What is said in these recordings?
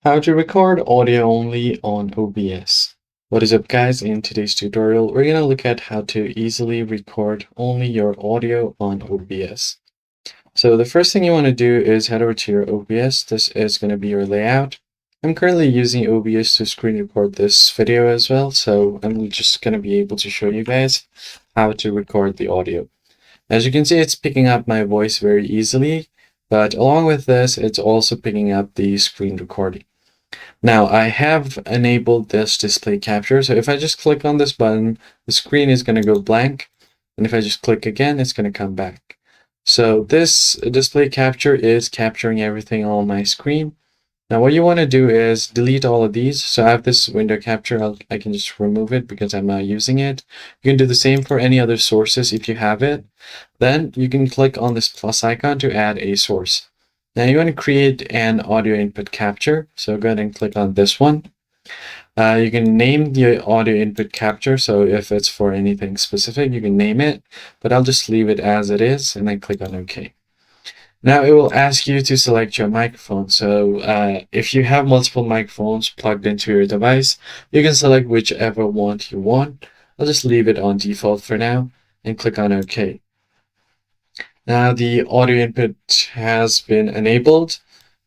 How to record audio only on OBS. What is up guys, in today's tutorial we're going to look at how to easily record only your audio on OBS. So the first thing you want to do is head over to your OBS. This is going to be your layout. I'm currently using OBS to screen record this video as well, so I'm just going to be able to show you guys how to record the audio. As you can see, it's picking up my voice very easily, but along with this, it's also picking up the screen recording. Now I have enabled this display capture, so if I just click on this button, the screen is going to go blank, and if I just click again, it's going to come back. So this display capture is capturing everything on my screen. Now what you want to do is delete all of these. So I have this window capture, I can just remove it because I'm not using it. You can do the same for any other sources if you have it. Then you can click on this plus icon to add a source. Now you want to create an audio input capture, so go ahead and click on this one. You can name the audio input capture, so if it's for anything specific, you can name it, but I'll just leave it as it is and then click on OK. Now it will ask you to select your microphone, so if you have multiple microphones plugged into your device, you can select whichever one you want. I'll just leave it on default for now and click on OK. Now the audio input has been enabled.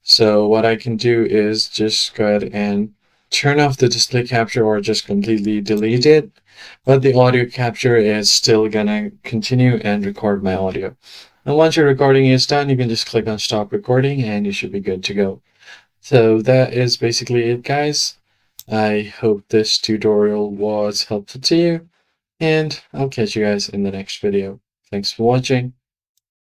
So what I can do is just go ahead and turn off the display capture or just completely delete it. But the audio capture is still gonna continue and record my audio. And once your recording is done, you can just click on stop recording and you should be good to go. So that is basically it, guys. I hope this tutorial was helpful to you, and I'll catch you guys in the next video. Thanks for watching.